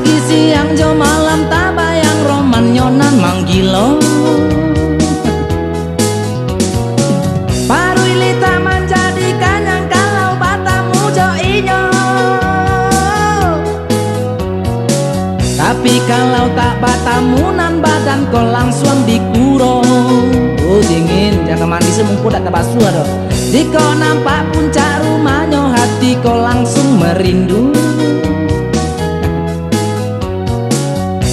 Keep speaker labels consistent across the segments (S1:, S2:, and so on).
S1: Pagi siang jo malam tak bayang roman nyonan manggilo. Paru ilita menjadi kanyang kalau batamu jo inyo. Tapi kalau tak batamunan badan kau langsung dikurung. Oh dingin, jangan mandi semungku tak terbasuh aduh. Di kau nampak puncak rumahnya hati kau langsung merindu.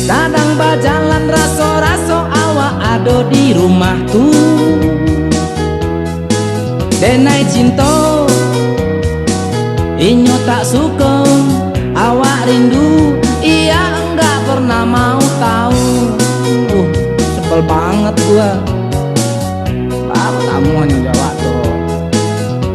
S1: Kadang berjalan raso-raso awak ado di rumah tuh. Denai cinta inyo tak suka awak rindu. Ia enggak pernah mau tahu. Sebel banget gua. Apa kamu hanya jawab tuh.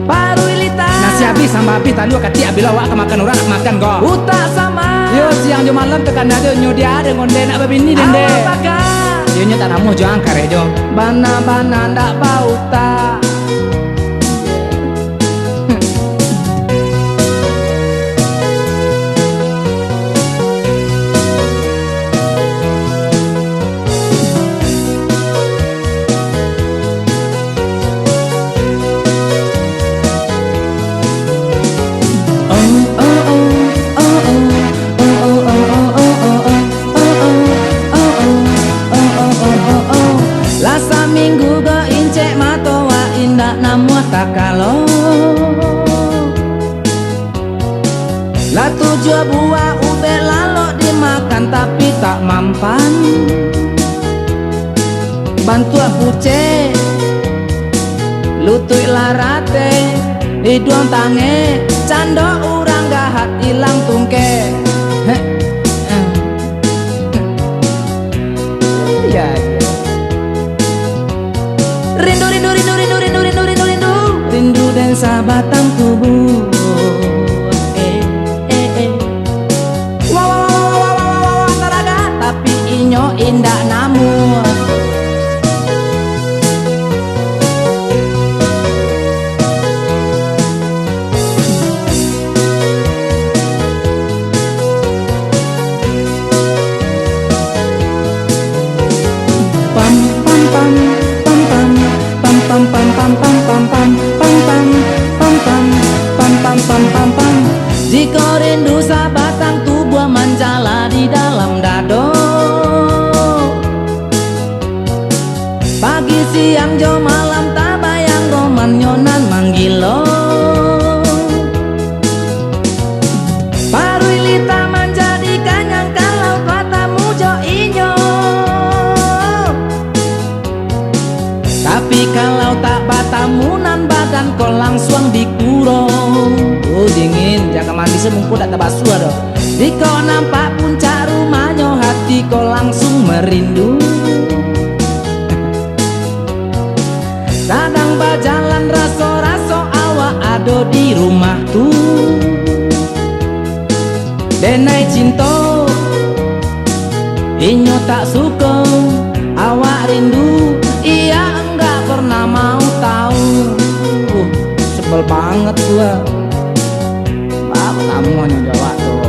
S1: Paru ilita nasi habis sama habis tadi kati abis awak kemakan orang makan kok. Utak sama. Yo siang jo malam tekan ada nyo dia ada ngonde nak babini dende. Awak pakai. Yo nyo tak namu jo angkar jo. Bana-bana ndak bau tak. Lasa minggu go incek matowa indak namu takalo. La tujuh buah ube lalo dimakan tapi tak mampan. Bantu puce lutui larate hidung tange cando urang gahat ilang tungke. Ya rindu rindu rindu rindu rindu rindu rindu rindu rindu dan sabatang tubuh. Wow wow wow wow wow wow taraga tapi inyo indah namu. Jika rindu sabatang tubuh menjala di dalam dado. Pagi siang jo malam tak bayang roman nyonan manggilo. Paru ilita menjadi kanyang kalau katamu jo inyo. Tapi kalau tak batamunan badan kau langsung dikurung. Oh dingin, jaga mandi semungku tak terbasuh aduh. Di kau nampak puncak rumahnya hati kau langsung merindu. Kadang berjalan raso-raso awak ado di rumah tuh. Denai cinta inyo tak suka awak rindu. Ia enggak pernah mau tahu. Sebel banget gua. Kamu hanya jawab tuh.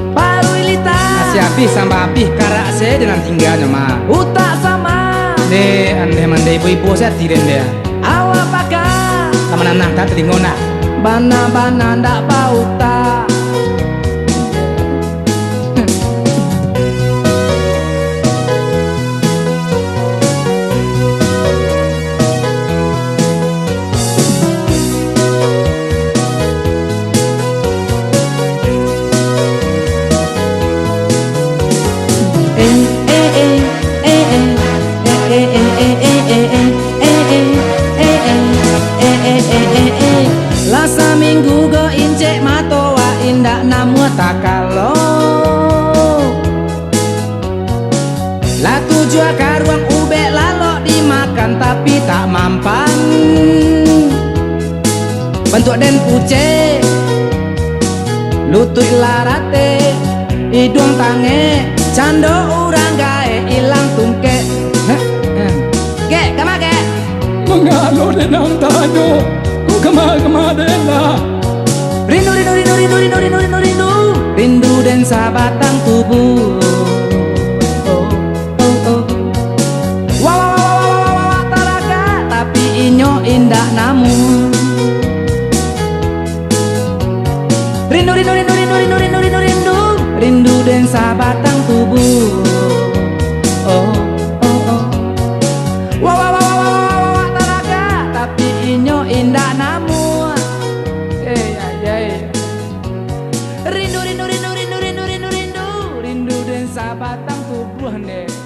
S1: Paru ilita nasi habis sama habis karak saya dengan tinggalnya mah. Utak sama. De ande mande ibu-ibu saya tiren dia. Awak pakai. Sama anak tak telingona. Bana-bana ndak bau tak. Lasa minggu go incek matowa indak namu takalo. La tujuh karuang ube lalo dimakan tapi tak mampan. Bentuk den puce lutut larate hidung tange cando urang gae ilang tungke. Ke kama ke
S2: mengalo denang tanyo ku kema dela.
S1: Rindu rindu rindu rindu rindu rindu rindu rindu rindu dan sabatang rindu dan sabatang tubuh. Oh oh oh. Wah wah wah wah wah wah taraga, tapi inyo indah namu. Ya ya. Rindu dan sabatang tubuh nih.